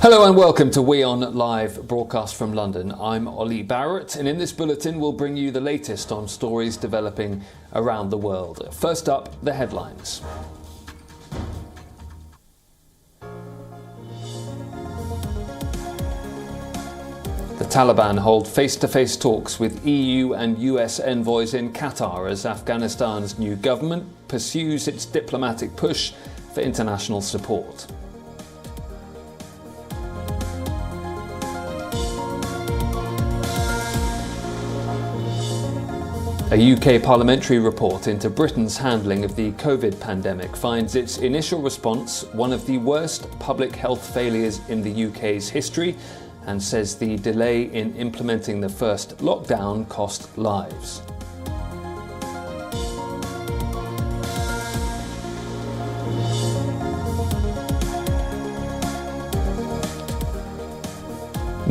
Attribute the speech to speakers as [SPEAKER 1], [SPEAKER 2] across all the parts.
[SPEAKER 1] Hello and welcome to WION Live Broadcast from London. I'm Ollie Barrett, and in this bulletin we'll bring you the latest on stories developing around the world. First up, the headlines. The Taliban hold face-to-face talks with EU and US envoys in Qatar as Afghanistan's new government pursues its diplomatic push for international support. A UK parliamentary report into Britain's handling of the COVID pandemic finds its initial response one of the worst public health failures in the UK's history and says the delay in implementing the first lockdown cost lives.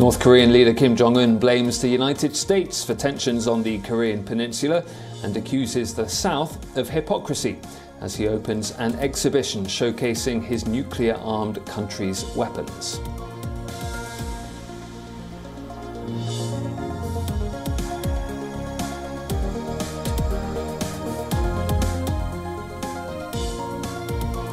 [SPEAKER 1] North Korean leader Kim Jong-un blames the United States for tensions on the Korean peninsula and accuses the South of hypocrisy as he opens an exhibition showcasing his nuclear-armed country's weapons.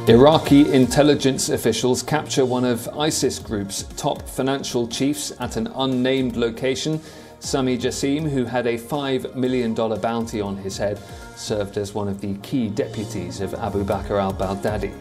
[SPEAKER 1] Iraqi intelligence officials capture one of ISIS group's top financial chiefs at an unnamed location. Sami Jassim, who had a $5 million bounty on his head, served as one of the key deputies of Abu Bakr al-Baghdadi.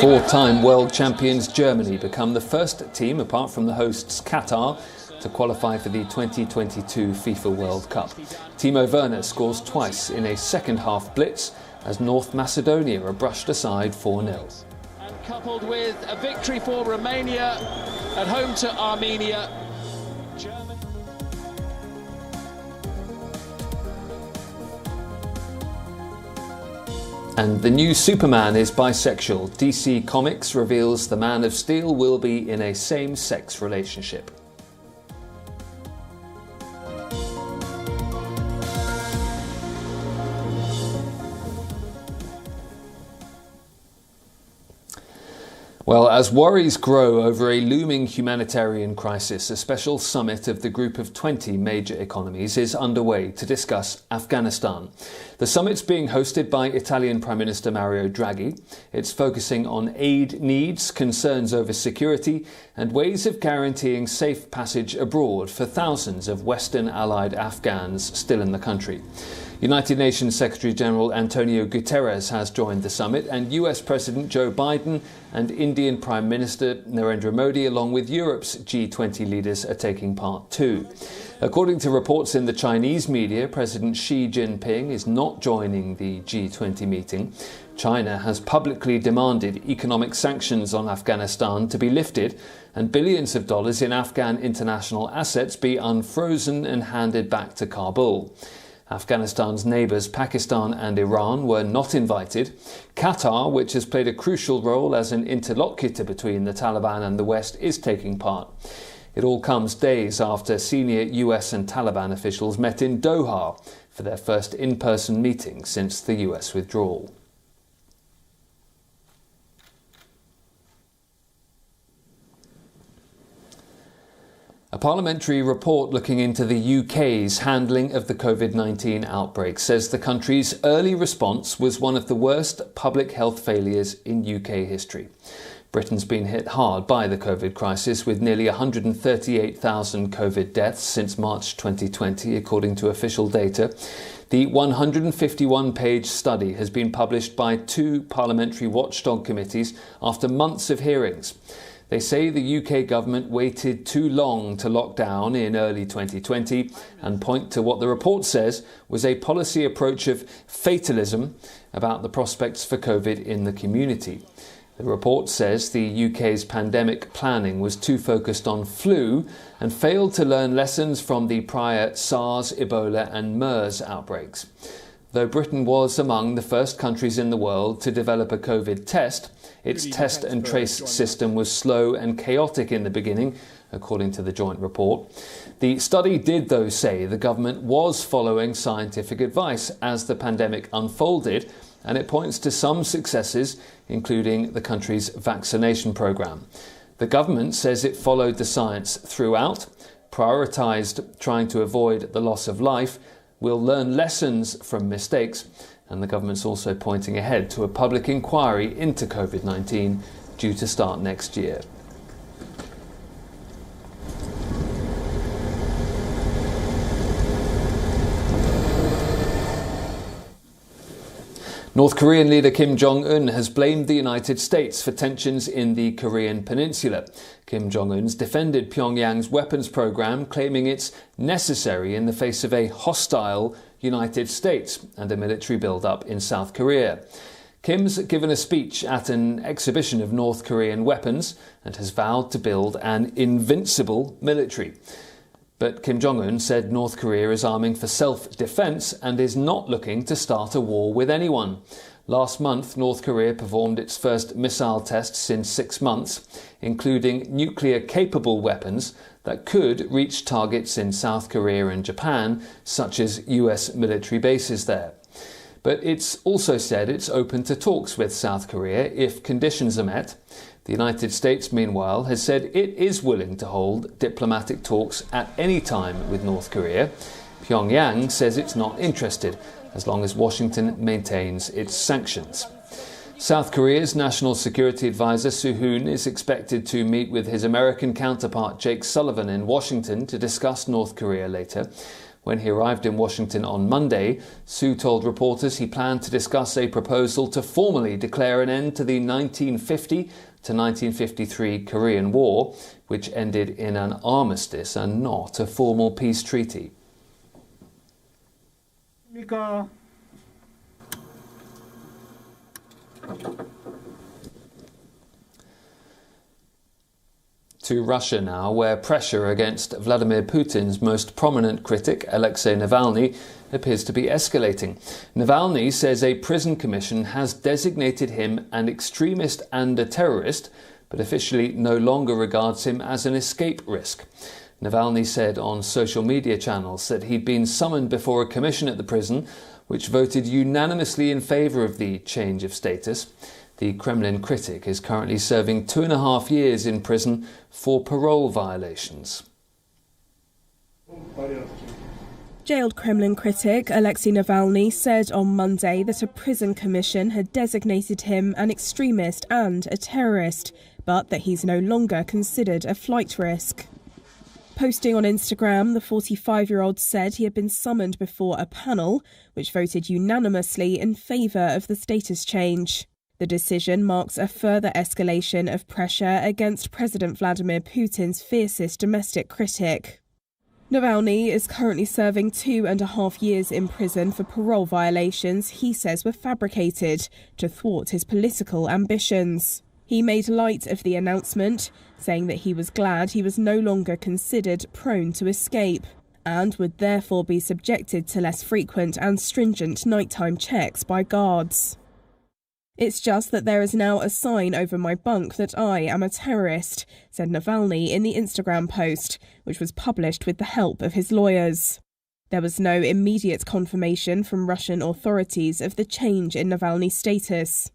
[SPEAKER 1] Four-time world champions Germany become the first team, apart from the hosts Qatar, to qualify for the 2022 FIFA World Cup. Timo Werner scores twice in a second-half blitz as North Macedonia are brushed aside 4-0.
[SPEAKER 2] And coupled with a victory for Romania at home to Armenia. Germany.
[SPEAKER 1] And the new Superman is bisexual. DC Comics reveals the Man of Steel will be in a same-sex relationship. Well, as worries grow over a looming humanitarian crisis, a special summit of the group of 20 major economies is underway to discuss Afghanistan. The summit's being hosted by Italian Prime Minister Mario Draghi. It's focusing on aid needs, concerns over security, and ways of guaranteeing safe passage abroad for thousands of Western allied Afghans still in the country. United Nations Secretary-General Antonio Guterres has joined the summit, and US President Joe Biden and Indian Prime Minister Narendra Modi, along with Europe's G20 leaders, are taking part too. According to reports in the Chinese media, President Xi Jinping is not joining the G20 meeting. China has publicly demanded economic sanctions on Afghanistan to be lifted and billions of dollars in Afghan international assets be unfrozen and handed back to Kabul. Afghanistan's neighbours Pakistan and Iran were not invited. Qatar, which has played a crucial role as an interlocutor between the Taliban and the West, is taking part. It all comes days after senior US and Taliban officials met in Doha for their first in-person meeting since the US withdrawal. A parliamentary report looking into the UK's handling of the COVID-19 outbreak says the country's early response was one of the worst public health failures in UK history. Britain's been hit hard by the COVID crisis, with nearly 138,000 COVID deaths since March 2020, according to official data. The 151-page study has been published by two parliamentary watchdog committees after months of hearings. They say the UK government waited too long to lock down in early 2020 and point to what the report says was a policy approach of fatalism about the prospects for COVID in the community. The report says the UK's pandemic planning was too focused on flu and failed to learn lessons from the prior SARS, Ebola and MERS outbreaks. Though Britain was among the first countries in the world to develop a COVID test, its test and trace system was slow and chaotic in the beginning, according to the joint report. The study did, though, say the government was following scientific advice as the pandemic unfolded, and it points to some successes, including the country's vaccination programme. The government says it followed the science throughout, prioritised trying to avoid the loss of life, will learn lessons from mistakes, and the government's also pointing ahead to a public inquiry into COVID-19 due to start next year. North Korean leader Kim Jong-un has blamed the United States for tensions in the Korean peninsula. Kim Jong-un's defended Pyongyang's weapons program, claiming it's necessary in the face of a hostile United States and a military build-up in South Korea. Kim's given a speech at an exhibition of North Korean weapons and has vowed to build an invincible military. But Kim Jong-un said North Korea is arming for self-defence and is not looking to start a war with anyone. Last month, North Korea performed its first missile tests in 6 months, including nuclear-capable weapons that could reach targets in South Korea and Japan, such as US military bases there. But it's also said it's open to talks with South Korea if conditions are met. The United States, meanwhile, has said it is willing to hold diplomatic talks at any time with North Korea. Pyongyang says it's not interested, as long as Washington maintains its sanctions. South Korea's National Security Advisor Soo Hoon is expected to meet with his American counterpart Jake Sullivan in Washington to discuss North Korea later. When he arrived in Washington on Monday, Soo told reporters he planned to discuss a proposal to formally declare an end to the 1950 to 1953 Korean War, which ended in an armistice and not a formal peace treaty. To Russia now, where pressure against Vladimir Putin's most prominent critic, Alexei Navalny, appears to be escalating. Navalny says a prison commission has designated him an extremist and a terrorist, but officially no longer regards him as an escape risk. Navalny said on social media channels that he'd been summoned before a commission at the prison, which voted unanimously in favour of the change of status. The Kremlin critic is currently serving 2.5 years in prison for parole violations.
[SPEAKER 3] Jailed Kremlin critic Alexei Navalny said on Monday that a prison commission had designated him an extremist and a terrorist, but that he's no longer considered a flight risk. Posting on Instagram, the 45-year-old said he had been summoned before a panel, which voted unanimously in favour of the status change. The decision marks a further escalation of pressure against President Vladimir Putin's fiercest domestic critic. Navalny is currently serving 2.5 years in prison for parole violations he says were fabricated to thwart his political ambitions. He made light of the announcement, saying that he was glad he was no longer considered prone to escape and would therefore be subjected to less frequent and stringent nighttime checks by guards. "It's just that there is now a sign over my bunk that I am a terrorist," said Navalny in the Instagram post, which was published with the help of his lawyers. There was no immediate confirmation from Russian authorities of the change in Navalny's status.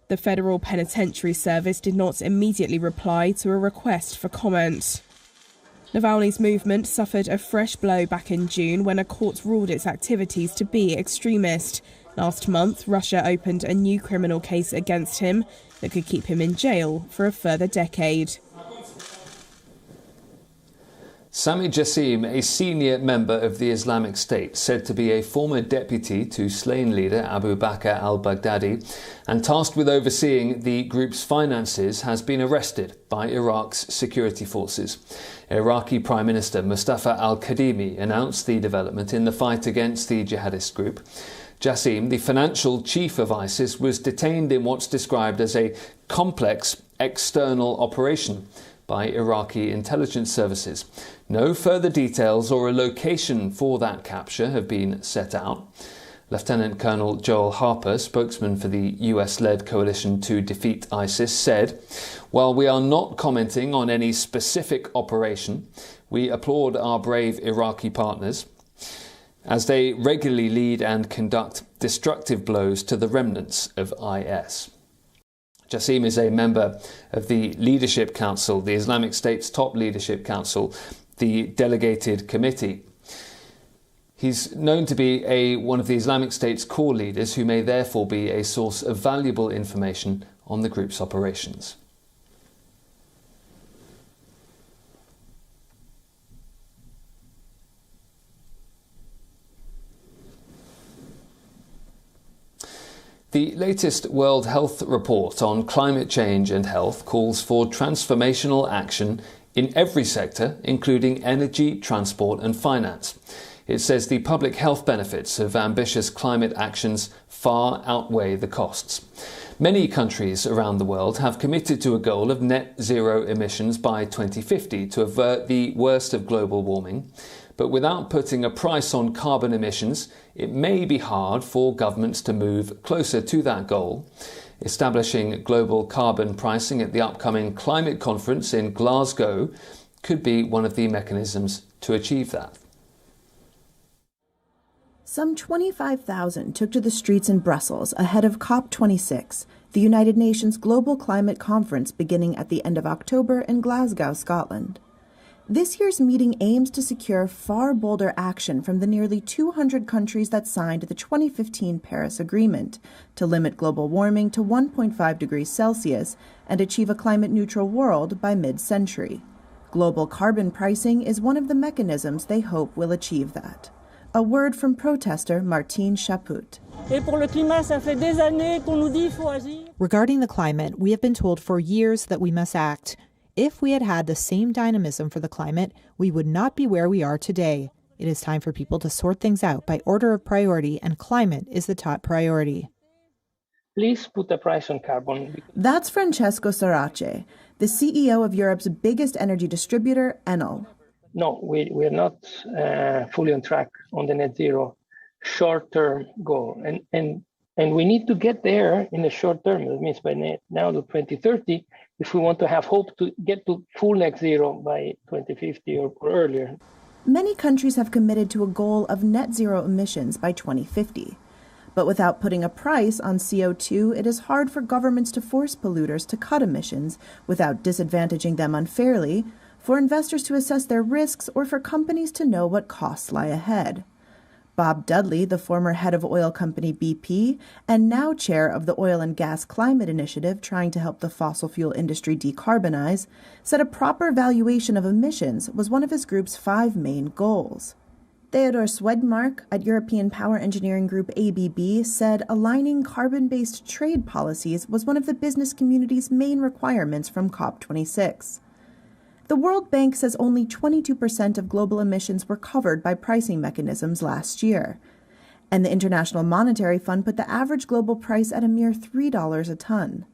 [SPEAKER 3] The Federal Penitentiary Service did not immediately reply to a request for comment. Navalny's movement suffered a fresh blow back in June when a court ruled its activities to be extremist. Last month, Russia opened a new criminal case against him that could keep him in jail for a further decade.
[SPEAKER 1] Sami Jassim, a senior member of the Islamic State, said to be a former deputy to slain leader Abu Bakr al-Baghdadi and tasked with overseeing the group's finances, has been arrested by Iraq's security forces. Iraqi Prime Minister Mustafa al-Kadhimi announced the development in the fight against the jihadist group. Jassim, the financial chief of ISIS, was detained in what's described as a complex external operation by Iraqi intelligence services. No further details or a location for that capture have been set out. Lieutenant Colonel Joel Harper, spokesman for the US-led coalition to defeat ISIS, said, "While we are not commenting on any specific operation, We applaud our brave Iraqi partners as they regularly lead and conduct destructive blows to the remnants of IS. Jassim is a member of the Leadership Council, the Islamic State's top leadership council, the delegated committee. He's known to be one of the Islamic State's core leaders who may therefore be a source of valuable information on the group's operations. The latest World Health Report on climate change and health calls for transformational action in every sector, including energy, transport and finance. It says the public health benefits of ambitious climate actions far outweigh the costs. Many countries around the world have committed to a goal of net zero emissions by 2050 to avert the worst of global warming. But without putting a price on carbon emissions, it may be hard for governments to move closer to that goal. Establishing global carbon pricing at the upcoming climate conference in Glasgow could be one of the mechanisms to achieve that.
[SPEAKER 4] Some 25,000 took to the streets in Brussels ahead of COP26, the United Nations Global Climate Conference beginning at the end of October in Glasgow, Scotland. This year's meeting aims to secure far bolder action from the nearly 200 countries that signed the 2015 Paris Agreement to limit global warming to 1.5 degrees Celsius and achieve a climate-neutral world by mid-century. Global carbon pricing is one of the mechanisms they hope will achieve that. A word from protester Martine Chaput.
[SPEAKER 5] Regarding the climate, we have been told for years that we must act. If we had had the same dynamism for the climate, we would not be where we are today. It is time for people to sort things out by order of priority, and climate is the top priority.
[SPEAKER 6] Please put a price on carbon.
[SPEAKER 4] That's Francesco Sorace, the CEO of Europe's biggest energy distributor, Enel.
[SPEAKER 6] No, we're not fully on track on the net zero short-term goal. And we need to get there in the short term. That means by now to 2030, if we want to have hope to get to full net zero by 2050 or earlier.
[SPEAKER 4] Many countries have committed to a goal of net zero emissions by 2050. But without putting a price on CO2, it is hard for governments to force polluters to cut emissions without disadvantaging them unfairly, for investors to assess their risks, or for companies to know what costs lie ahead. Bob Dudley, the former head of oil company BP and now chair of the Oil and Gas Climate Initiative trying to help the fossil fuel industry decarbonize, said a proper valuation of emissions was one of his group's 5 main goals. Theodor Swedmark at European power engineering group ABB said aligning carbon-based trade policies was one of the business community's main requirements from COP26. The World Bank says only 22% of global emissions were covered by pricing mechanisms last year. And the International Monetary Fund put the average global price at a mere $3 a ton.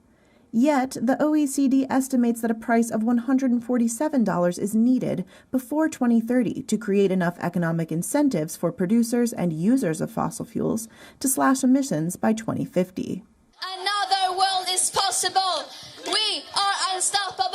[SPEAKER 4] Yet, the OECD estimates that a price of $147 is needed before 2030 to create enough economic incentives for producers and users of fossil fuels to slash emissions by 2050.
[SPEAKER 7] Another world is possible. We are unstoppable.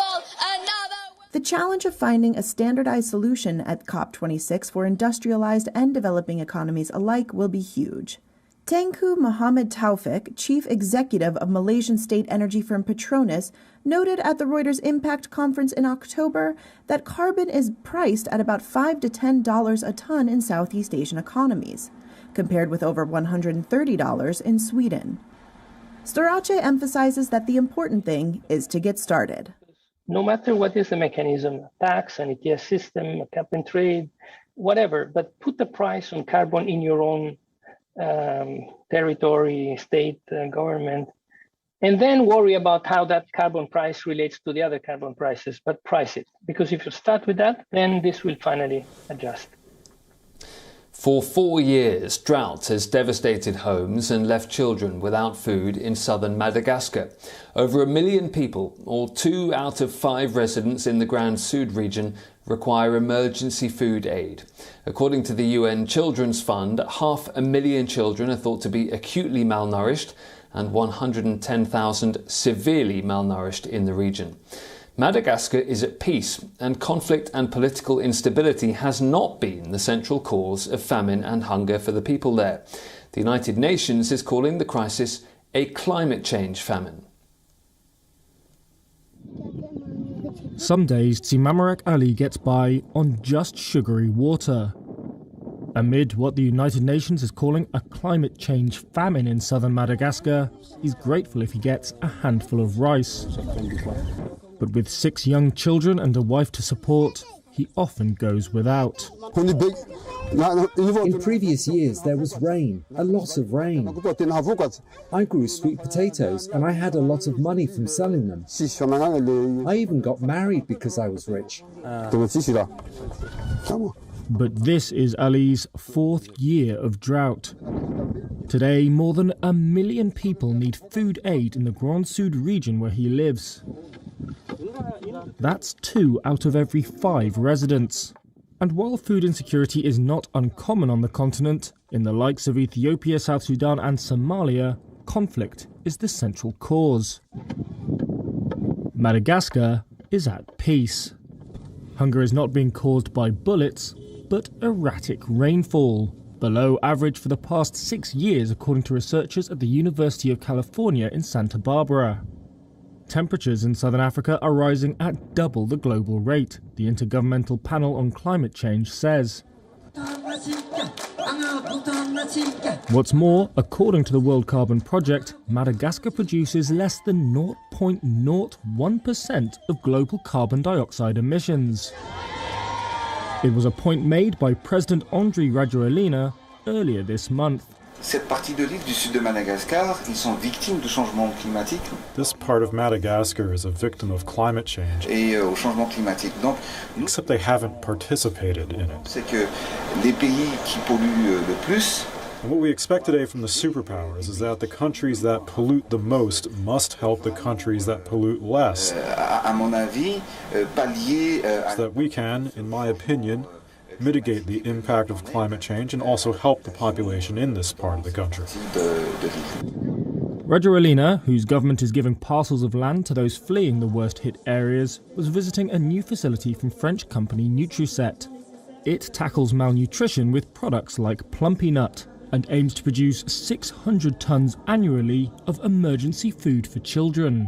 [SPEAKER 4] The challenge of finding a standardized solution at COP26 for industrialized and developing economies alike will be huge. Tengku Muhammad Taufik, chief executive of Malaysian state energy firm Petronas, noted at the Reuters Impact Conference in October that carbon is priced at about $5 to $10 a ton in Southeast Asian economies, compared with over $130 in Sweden. Storace emphasizes that the important thing is to get started.
[SPEAKER 6] No matter what is the mechanism, tax, an ETS system, a cap and trade, whatever, but put the price on carbon in your own territory, state, government, and then worry about how that carbon price relates to the other carbon prices, but price it. Because if you start with that, then this will finally adjust.
[SPEAKER 1] For 4 years, drought has devastated homes and left children without food in southern Madagascar. Over 1 million people, or 2 out of 5 residents in the Grand Sud region, require emergency food aid. According to the UN Children's Fund, 500,000 children are thought to be acutely malnourished and 110,000 severely malnourished in the region. Madagascar is at peace, and conflict and political instability has not been the central cause of famine and hunger for the people there. The United Nations is calling the crisis a climate change famine.
[SPEAKER 8] Some days, Tsimamarek Ali gets by on just sugary water. Amid what the United Nations is calling a climate change famine in southern Madagascar, he's grateful if he gets a handful of rice. But with 6 young children and a wife to support, he often goes without.
[SPEAKER 9] In previous years there was rain, a lot of rain. I grew sweet potatoes and I had a lot of money from selling them. I even got married because I was rich.
[SPEAKER 8] But this is Ali's 4th year of drought. Today, more than 1 million people need food aid in the Grand Sud region where he lives. That's 2 out of every 5 residents. And while food insecurity is not uncommon on the continent, in the likes of Ethiopia, South Sudan and Somalia, conflict is the central cause. Madagascar is at peace. Hunger is not being caused by bullets, but erratic rainfall, below average for the past 6 years according to researchers at the University of California in Santa Barbara. Temperatures in southern Africa are rising at double the global rate, the Intergovernmental Panel on Climate Change says. What's more, according to the World Carbon Project, Madagascar produces less than 0.01% of global carbon dioxide emissions. It was a point made by President Andry Rajoelina earlier this month.
[SPEAKER 10] Cette partie de l'île du sud de Madagascar, ils sont victimes du changement climatique.
[SPEAKER 11] This part of Madagascar is a victim of climate change.
[SPEAKER 10] Et au changement climatique. Donc,
[SPEAKER 11] except they haven't participated in it.
[SPEAKER 10] C'est que les pays qui polluent le plus.
[SPEAKER 11] And what we expect today from the superpowers is that the countries that pollute the most must help the countries that pollute less.
[SPEAKER 10] À mon avis, pallier.
[SPEAKER 11] So that we can, in my opinion, mitigate the impact of climate change and also help the population in this part of the country.
[SPEAKER 8] Rajoelina, whose government is giving parcels of land to those fleeing the worst-hit areas, was visiting a new facility from French company Nutriset. It tackles malnutrition with products like Plumpy Nut and aims to produce 600 tons annually of emergency food for children.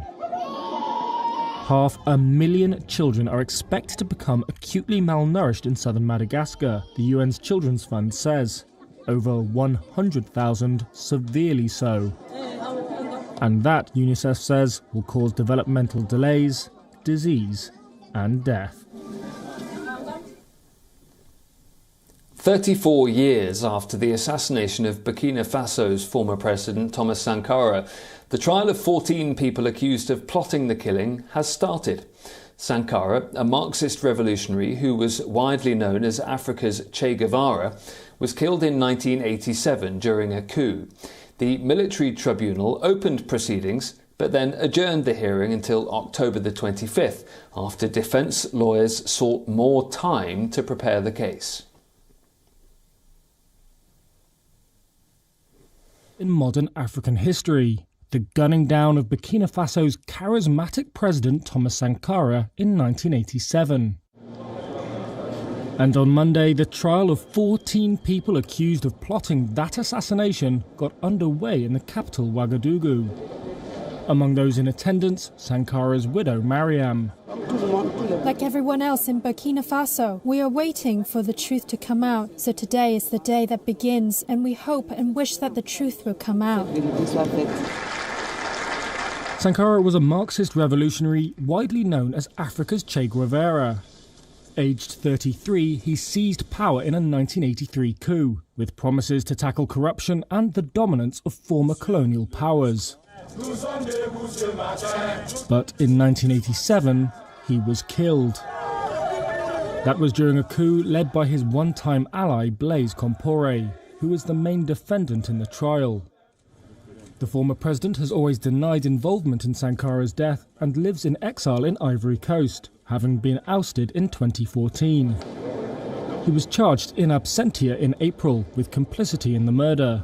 [SPEAKER 8] 500,000 children are expected to become acutely malnourished in southern Madagascar, the UN's Children's Fund says. Over 100,000 severely so. And that, UNICEF says, will cause developmental delays, disease and death.
[SPEAKER 1] 34 years after the assassination of Burkina Faso's former president Thomas Sankara, the trial of 14 people accused of plotting the killing has started. Sankara, a Marxist revolutionary who was widely known as Africa's Che Guevara, was killed in 1987 during a coup. The military tribunal opened proceedings but then adjourned the hearing until October the 25th, after defence lawyers sought more time to prepare the case.
[SPEAKER 8] In modern African history, the gunning down of Burkina Faso's charismatic president Thomas Sankara in 1987. And on Monday, the trial of 14 people accused of plotting that assassination got underway in the capital Ouagadougou. Among those in attendance, Sankara's widow Mariam.
[SPEAKER 12] Like everyone else in Burkina Faso, we are waiting for the truth to come out. So today is the day that begins, and we hope and wish that the truth will come out.
[SPEAKER 8] Sankara was a Marxist revolutionary widely known as Africa's Che Guevara. Aged 33, he seized power in a 1983 coup, with promises to tackle corruption and the dominance of former colonial powers. But in 1987, he was killed. That was during a coup led by his one-time ally Blaise Compaoré, who was the main defendant in the trial. The former president has always denied involvement in Sankara's death and lives in exile in Ivory Coast, having been ousted in 2014. He was charged in absentia in April with complicity in the murder.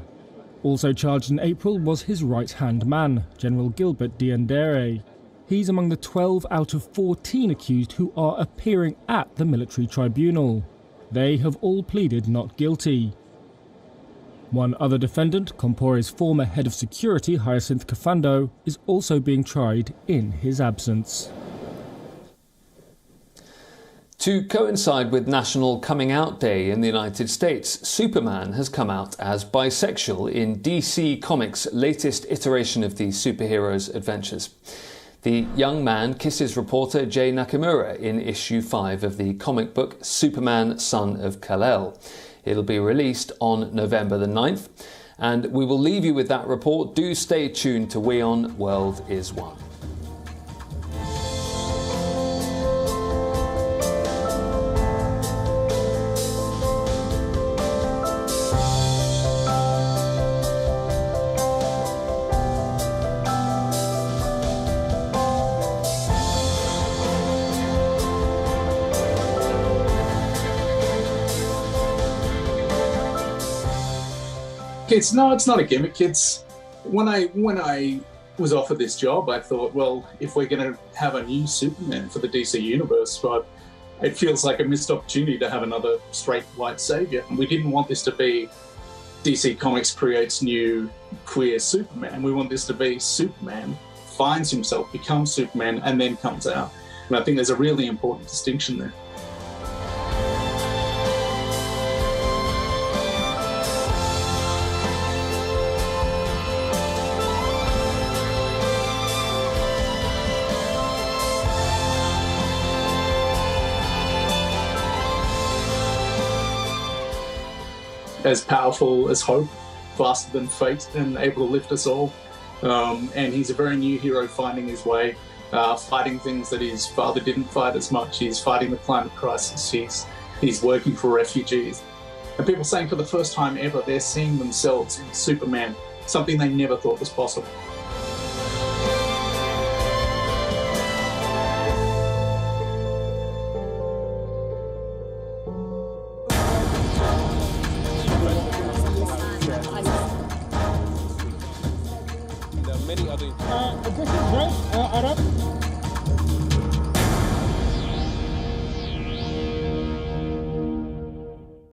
[SPEAKER 8] Also charged in April was his right-hand man, General Gilbert Diendéré. He's among the 12 out of 14 accused who are appearing at the military tribunal. They have all pleaded not guilty. One other defendant, Compaore's former head of security, Hyacinth Kafando, is also being tried in his absence.
[SPEAKER 1] To coincide with National Coming Out Day in the United States, Superman has come out as bisexual in DC Comics' latest iteration of the superhero's adventures. The young man kisses reporter Jay Nakamura in issue 5 of the comic book Superman, Son of Kal-El. It'll be released on November the 9th, and we will leave you with that report. Do stay tuned to WION World is One.
[SPEAKER 13] It's not a gimmick. It's when I was offered this job, I thought, well, if we're going to have a new Superman for the DC universe, but it feels like a missed opportunity to have another straight white savior. And we didn't want this to be DC Comics creates new queer Superman. We want this to be Superman finds himself, becomes Superman, and then comes out. And I think there's a really important distinction there. As powerful as hope, faster than fate, and able to lift us all. And he's a very new hero finding his way, fighting things that his father didn't fight as much. He's fighting the climate crisis. He's working for refugees. And people saying for the first time ever, they're seeing themselves in Superman, something they never thought was possible.
[SPEAKER 2] Many other